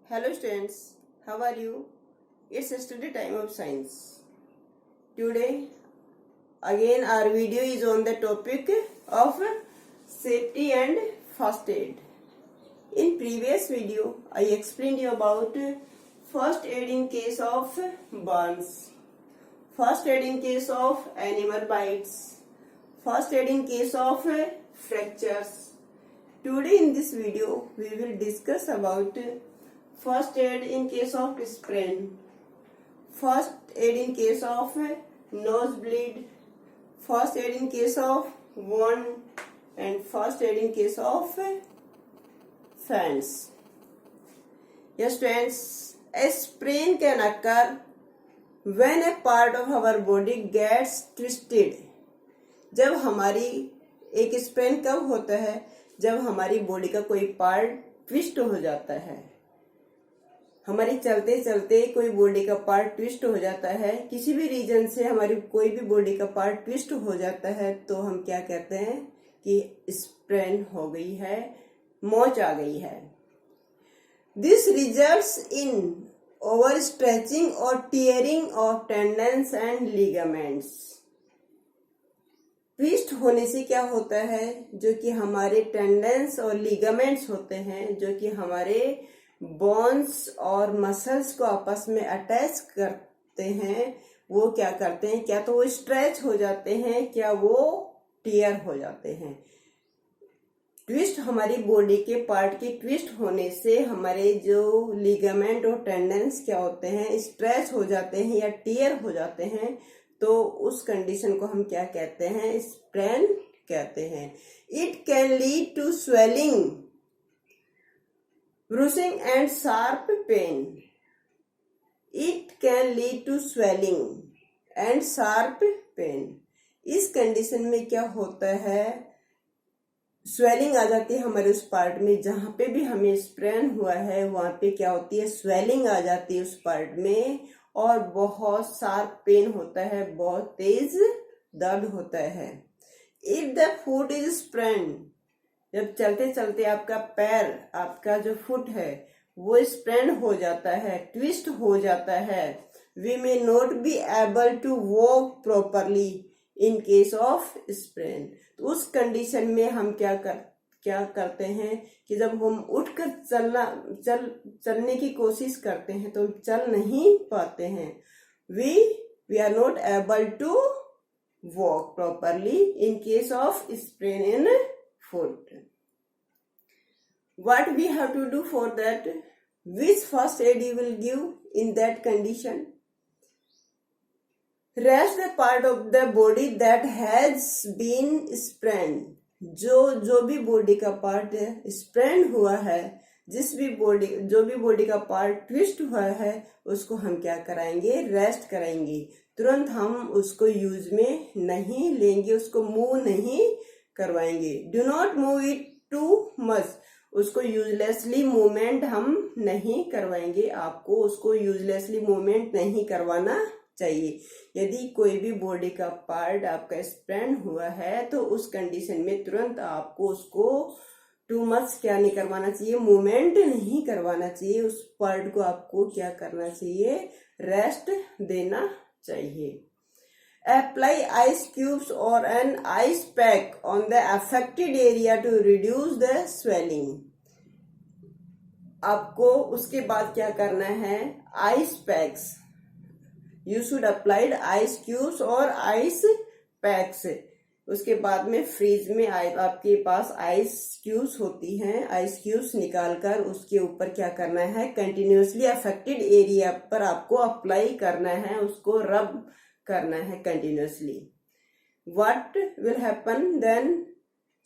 Hello students, how are you? It's study time of science. Today again our video is on the topic of safety and first aid. In previous video I explained you about first aid in case of burns, first aid in case of animal bites, first aid in case of fractures. Today in this video we will discuss about first aid in case of sprain, first aid in case of nosebleed, first aid in case of wound, and first aid in case of fans. Yes friends, a sprain can occur when a part of our body gets twisted. जब हमारी एक sprain कब होता है? जब हमारी body का कोई पार्ट ट्विस्ट हो जाता है, हमारी चलते चलते कोई बॉडी का पार्ट ट्विस्ट हो जाता है, किसी भी रीजन से हमारी कोई भी बॉडी का पार्ट ट्विस्ट हो जाता है, तो हम क्या कहते हैं कि स्प्रेन हो गई है, मोच आ गई है. This results in over stretching और tearing of tendons and ligaments. Twist होने से क्या होता है? जो कि हमारे टेंडन्स और लिगामेंट्स होते हैं, जो कि हमारे बोन्स और मसल्स को आपस में अटैच करते हैं, वो क्या करते हैं? क्या तो वो स्ट्रेच हो जाते हैं, क्या वो टीयर हो जाते हैं. ट्विस्ट हमारी बॉडी के पार्ट की ट्विस्ट होने से हमारे जो लिगामेंट और टेंडन्स क्या होते हैं? स्ट्रेच हो जाते हैं या टीयर हो जाते हैं. तो उस कंडीशन को हम क्या कहते हैं? स्प्रेन कहते हैं. It can lead to swelling, bruising and sharp pain. It can lead to swelling and sharp pain. इस कंडीशन में क्या होता है? स्वेलिंग आ जाती है हमारे उस पार्ट में, जहां पे भी हमें स्प्रेन हुआ है वहां पे क्या होती है? स्वेलिंग आ जाती है उस पार्ट में, और बहुत शार्प पेन होता है, बहुत तेज दर्द होता है. If the foot is sprain, जब चलते चलते आपका पैर, आपका जो फुट है वो स्प्रेन हो जाता है, ट्विस्ट हो जाता है, we may not be able to walk properly in case of sprain. तो उस कंडीशन में हम क्या करते हैं कि जब हम उठकर चलने की कोशिश करते हैं तो हम चल नहीं पाते हैं. We are not able to walk properly in case of sprain in foot. What we have to do for that? Which first aid you will give in that condition? Rest the part of the body that has been sprained. जो भी body का part sprain हुआ है, जो भी body का part twist हुआ है, उसको हम क्या कराएंगे? रेस्ट कराएंगे. तुरंत हम उसको यूज में नहीं लेंगे, उसको मूव नहीं करवाएंगे. Do not move it too much. उसको यूजलेसली मूवमेंट हम नहीं करवाएंगे. आपको उसको यूजलेसली मूवमेंट नहीं करवाना चाहिए. यदि कोई भी बॉडी का पार्ट आपका स्प्रेन हुआ है तो उस कंडीशन में तुरंत आपको उसको टू मच क्या नहीं करवाना चाहिए? मूवमेंट नहीं करवाना चाहिए. उस पार्ट को आपको क्या करना चाहिए? रेस्ट देना चाहिए. Apply ice cubes or an ice pack on the affected area to reduce the swelling. आपको उसके बाद क्या करना है? Ice packs. You should apply ice cubes और आइस पैक्स. उसके बाद में फ्रीज में आपके पास आइस क्यूब्स होती हैं. आइस क्यूब्स निकालकर उसके ऊपर क्या करना है? कंटिन्यूसली अफेक्टेड एरिया पर आपको अप्लाई करना है, उसको रब करना है continuously. What will happen then?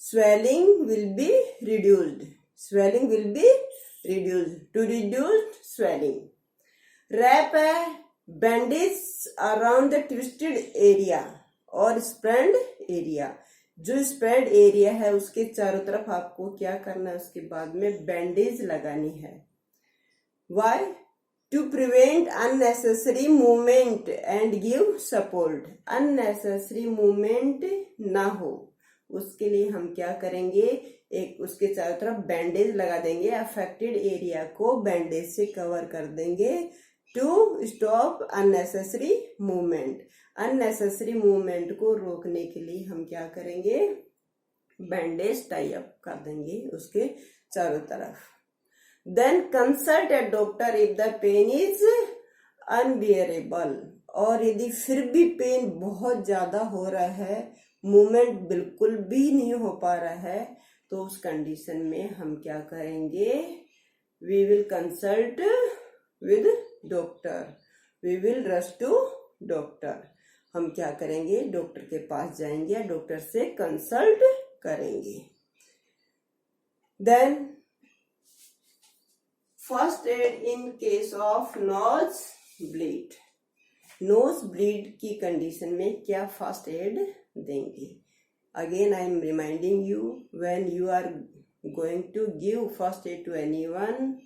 Swelling will be reduced. Swelling will be reduced. To reduce swelling, wrap a bandage around the twisted area or sprained area. जो स्प्रेड एरिया है उसके चारों तरफ आपको क्या करना है? उसके बाद में बैंडेज लगानी है. Why? To prevent unnecessary movement and give support. unnecessary movement ना हो उसके लिए हम क्या करेंगे, एक उसके चारों तरफ बैंडेज लगा देंगे, अफेक्टेड एरिया को बैंडेज से कवर कर देंगे to stop unnecessary movement. Unnecessary movement को रोकने के लिए हम क्या करेंगे, बैंडेज टाई अप कर देंगे उसके चारों तरफ। Then consult a doctor if the pain is unbearable, और यदि फिर भी पेन बहुत ज्यादा हो रहा है, मूवमेंट बिल्कुल भी नहीं हो पा रहा है, तो उस कंडीशन में हम क्या करेंगे, we will consult with doctor, we will rush to doctor. हम क्या करेंगे, डॉक्टर के पास जाएंगे या डॉक्टर से कंसल्ट करेंगे। Then first aid in case of nose bleed. Nose bleed की कंडीशन में क्या फर्स्ट एड देंगे। Again I am reminding you, when you are going to give first aid to anyone,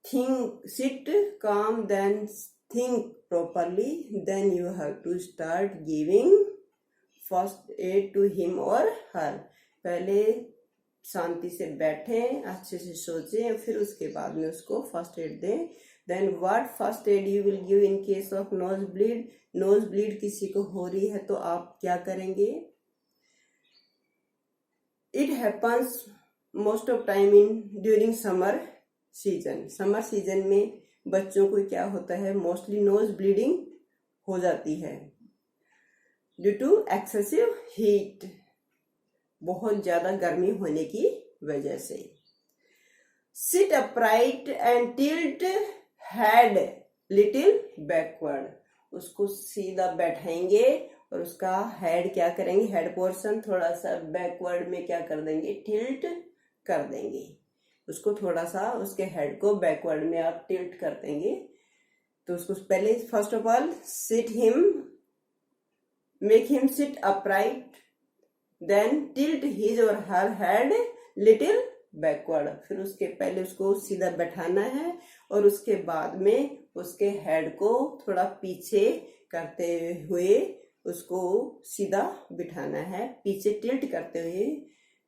think, sit calm, then think properly, then you have to start giving first aid to him or her। पहले शांति से बैठें, अच्छे से सोचें, फिर उसके बाद में उसको फर्स्ट एड दें। Then what first aid you will give in case of nose bleed. Nose bleed किसी को हो रही है तो आप क्या करेंगे, it happens most of time in during summer season. Summer season में बच्चों को क्या होता है, मोस्टली नोज ब्लीडिंग हो जाती है ड्यू टू एक्सेसिव हीट, बहुत ज्यादा गर्मी होने की वजह से। Sit upright and tilt head little backward, उसको सीधा बैठाएंगे और उसका हेड क्या करेंगे, हेड पोर्शन थोड़ा सा बैकवर्ड में क्या कर देंगे, टिल्ट कर देंगे उसको, थोड़ा सा उसके हेड को बैकवर्ड में आप टिल्ट कर देंगे। तो उसको पहले first of all sit him, make him sit upright, then tilt his और हर हेड लिटिल बैकवर्ड। फिर उसके पहले उसको सीधा बैठाना है और उसके बाद में उसके हेड को थोड़ा पीछे करते हुए उसको सीधा बिठाना है, पीछे टिल्ट करते हुए,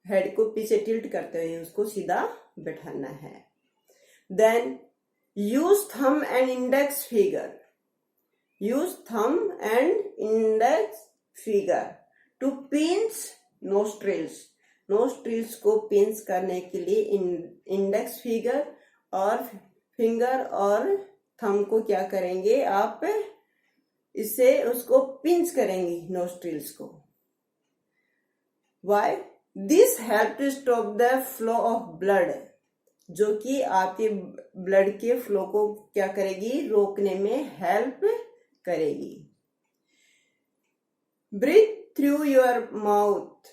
हेड को पीछे टिल्ट करते हुए उसको सीधा बैठाना है। Then use thumb and index finger, use thumb and index finger to pinch nostrils. Nostrils को पिंच करने के लिए इंडेक्स फिगर और फिंगर और थंब को क्या करेंगे आप, इससे उसको पिंच करेंगे नोस्ट्रिल्स को। Why this help to stop the flow of blood, जो कि आपके ब्लड के फ्लो को क्या करेगी, रोकने में हेल्प करेगी। Breathe through your mouth,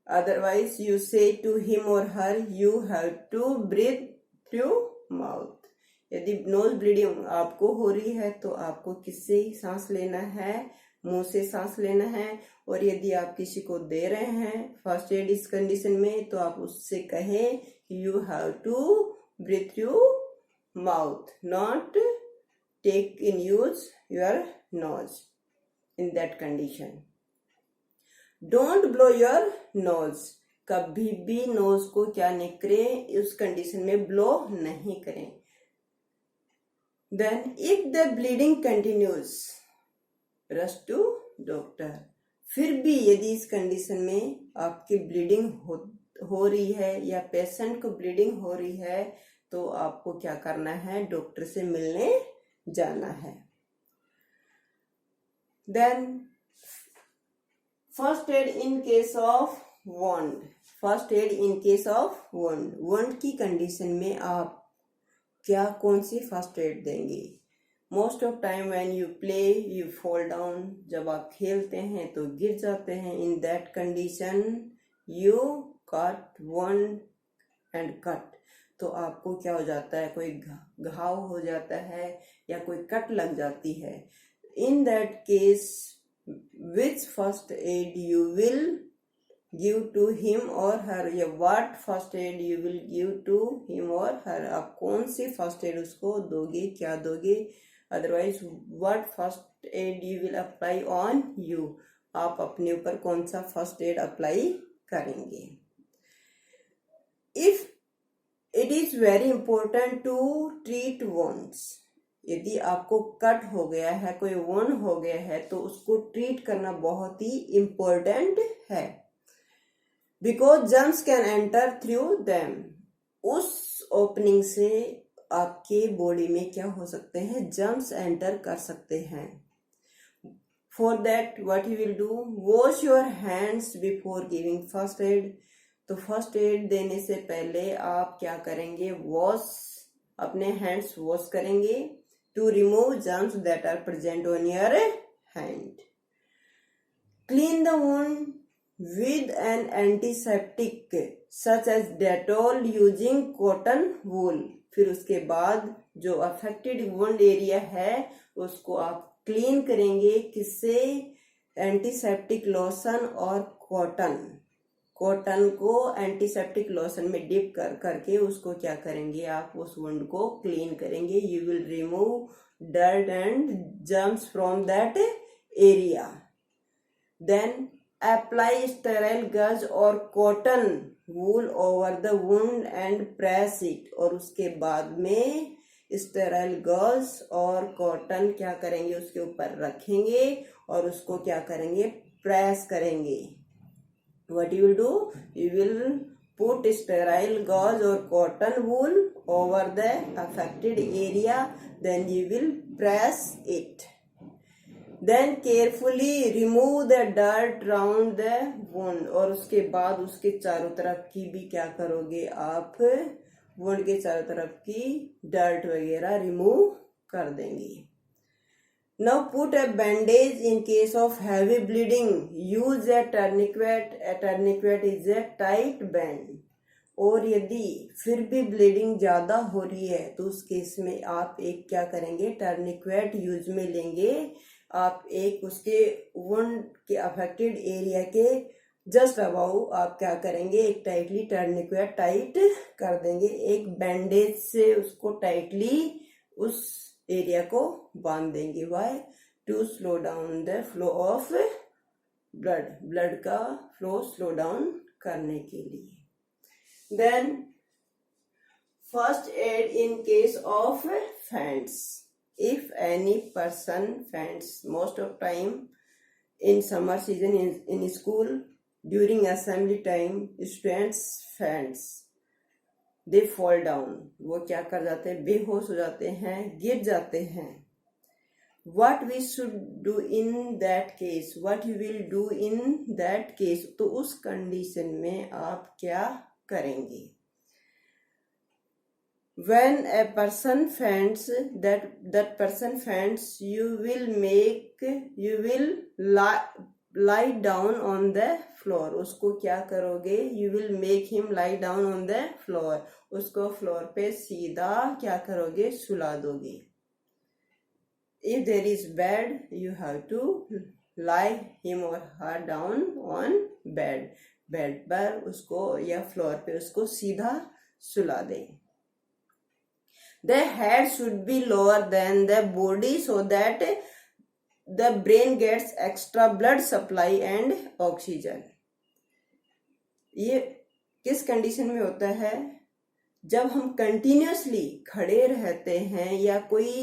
otherwise you say to him और her you have to breathe through mouth. यदि नोज ब्लीडिंग आपको हो रही है तो आपको किससे सांस लेना है, मुंह से सांस लेना है। और यदि आप किसी को दे रहे हैं फर्स्ट एड इस कंडीशन में, तो आप उससे कहें you have to breathe through mouth, not take in use your nose in that condition. Don't blow your nose, कभी भी नोज को क्या नहीं करें, उस कंडीशन में ब्लो नहीं करें। Then if the bleeding continues rush to doctor, फिर भी यदि इस कंडीशन में आपकी ब्लीडिंग हो रही है या पेशेंट को ब्लीडिंग हो रही है, तो आपको क्या करना है, डॉक्टर से मिलने जाना है। Then first aid in case of wound, first aid in case of wound, wound की कंडीशन में आप क्या कौन सी फर्स्ट एड देंगे। Most of time when you play you fall down, जब आप खेलते हैं तो गिर जाते हैं, in that condition you cut wound and cut, तो आपको क्या हो जाता है, कोई घाव हो जाता है या कोई कट लग जाती है। In that case which first aid you will give to him और हर, या what first aid you will give to him और हर, आप कौन सी फर्स्ट एड उसको दोगे, क्या दोगे। Otherwise what first aid you will apply on you, आप अपने ऊपर कौन सा फर्स्ट एड अप्लाई करेंगे। If it is very important to treat wounds, यदि आपको कट हो गया है, कोई वोन हो गया है, तो उसको ट्रीट करना बहुत ही इंपॉर्टेंट है। Because germs can enter through them, उस ओपनिंग से आपके बॉडी में क्या हो सकते हैं, जर्म्स एंटर कर सकते हैं। For that what you will do, wash your hands before giving first aid. तो फर्स्ट एड देने से पहले आप क्या करेंगे, वॉश, अपने हैंड्स वॉश करेंगे to remove germs that are present on your hand. Clean the wound with an antiseptic such as Dettol using cotton wool। फिर उसके बाद जो अफेक्टेड वुंड एरिया है उसको आप क्लीन करेंगे, किससे, एंटीसेप्टिक लोशन और कॉटन को एंटीसेप्टिक लोशन में डिप करके उसको क्या करेंगे, आप उस वुंड को क्लीन करेंगे। You will remove dirt and germs from that area. Then apply sterile gauze or cotton wool over the wound and press it। और उसके बाद में sterile gauze और कॉटन क्या करेंगे, उसके ऊपर रखेंगे और उसको क्या करेंगे, प्रेस करेंगे। What you will do, you will put sterile gauze or cotton wool over the affected area, then you will press it। Then carefully remove the dirt round the wound। और उसके बाद उसके चारों तरफ की भी क्या करोगे आप, वुंड के चारों तरफ की डर्ट वगैरह रिमूव कर देंगे। Now put a bandage in case of heavy bleeding, use a tourniquet। A tourniquet is a tight band। और यदि फिर भी ब्लीडिंग ज्यादा हो रही है तो उस केस में आप एक क्या करेंगे, टर्निक्वेट यूज में लेंगे। आप एक उसके वुंड के अफेक्टेड एरिया के जस्ट अबाउ आप क्या करेंगे, एक टाइटली टर्निक्वेट टाइट कर देंगे, एक बैंडेज से उसको टाइटली उस एरिया को बांध देंगे। Why, to slow down the flow of blood का फ्लो स्लो डाउन करने के लिए। Then first aid in case of faints. If any person faints, most of time in summer season in school during assembly time, students faints, they fall down। वो क्या कर जाते हैं, बेहोश हो जाते हैं, गिर जाते हैं। What we should do in that case, what you will do in that case, तो उस कंडीशन में आप क्या करेंगे। When a person faints, that person faints, you will lie down on the floor। उसको क्या करोगे, you will make him lie down on the floor। उसको फ्लोर पे सीधा क्या करोगे, सुला दोगे। If there is bed, you have to lie him or her down on bed। Bed पर उसको या फ्लोर पे उसको सीधा सुला दें। The head should be lower than the body so that the brain gets extra blood supply and oxygen। ये किस कंडीशन में होता है, जब हम कंटिन्यूसली खड़े रहते हैं या कोई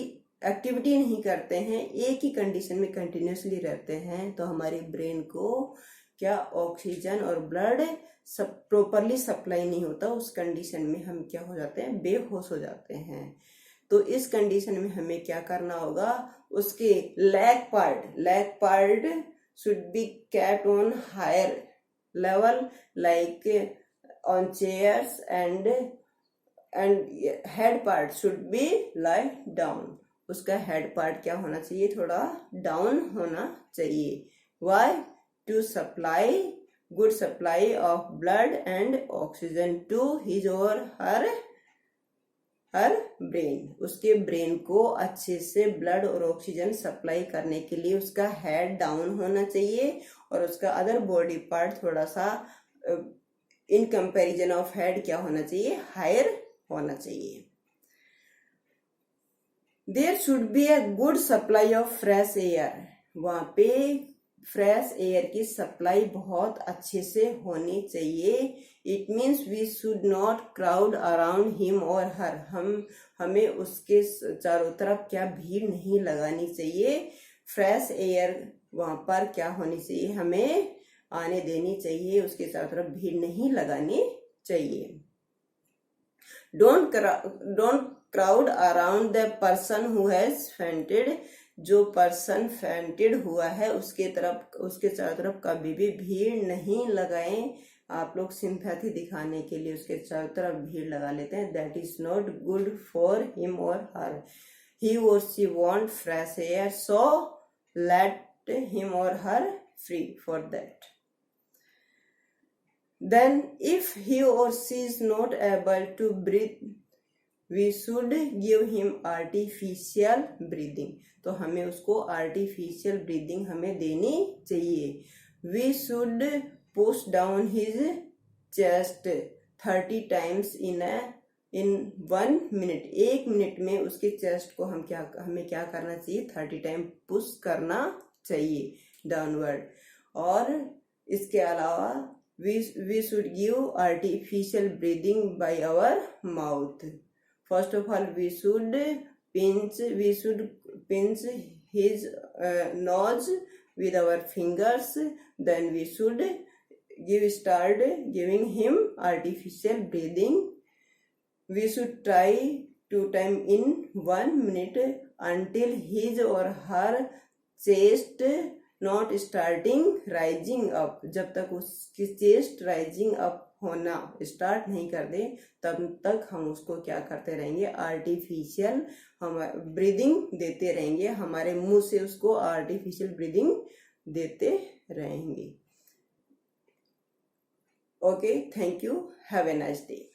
एक्टिविटी नहीं करते हैं, एक ही कंडीशन में कंटिन्यूसली रहते हैं, तो हमारी ब्रेन को क्या ऑक्सीजन और ब्लड प्रॉपरली सप्लाई नहीं होता। उस कंडीशन में हम क्या हो जाते हैं, बेहोश हो जाते हैं। तो इस कंडीशन में हमें क्या करना होगा, उसके leg part should be kept on higher level like on chairs and head part should be lie down. उसका हेड पार्ट क्या होना चाहिए, थोड़ा डाउन होना चाहिए। Why, to supply good supply of blood and oxygen to his और her brain. उसके brain को अच्छे से ब्लड और ऑक्सीजन सप्लाई करने के लिए उसका हेड डाउन होना चाहिए और उसका अदर बॉडी पार्ट थोड़ा सा इन कंपैरिजन ऑफ हेड क्या होना चाहिए, हायर होना चाहिए। There should be a good supply of fresh air. वहां पे फ्रेश एयर की सप्लाई बहुत अच्छे से होनी चाहिए। It means we should not crowd around him और हर, हमें उसके चारों तरफ क्या भीड़ नहीं लगानी चाहिए। फ्रेश एयर वहां पर क्या होनी चाहिए, हमें आने देनी चाहिए, उसके चारों तरफ भीड़ नहीं लगानी चाहिए। Don't crowd around the person who has fainted, जो पर्सन फेंटेड हुआ है उसके चारों तरफ कभी भी भीड़ नहीं लगाएं। आप लोग सिंपैथी दिखाने के लिए उसके चारों तरफ भीड़ लगा लेते हैं। That is not good for him और her. He or she want fresh air, so let him और her free for that. Then if he or she is not able to breathe, we should give him artificial breathing, तो हमें उसको artificial breathing हमें देनी चाहिए। We should push down his chest 30 times in 1 minute, 1 minute में उसके chest को हमें क्या करना चाहिए, 30 टाइम पुश करना चाहिए डाउनवर्ड। और इसके अलावा we should give artificial breathing by our mouth. First of all, we should pinch his nose with our fingers. Then we should start giving him artificial breathing. We should try 2 times in 1 minute until his or her chest not starting rising up, जब तक उसकी chest rising up होना start नहीं कर दे तब तक हम उसको क्या करते रहेंगे, आर्टिफिशियल हम ब्रीदिंग देते रहेंगे, हमारे मुंह से उसको आर्टिफिशियल ब्रीदिंग देते रहेंगे। Okay, thank you, have a nice day.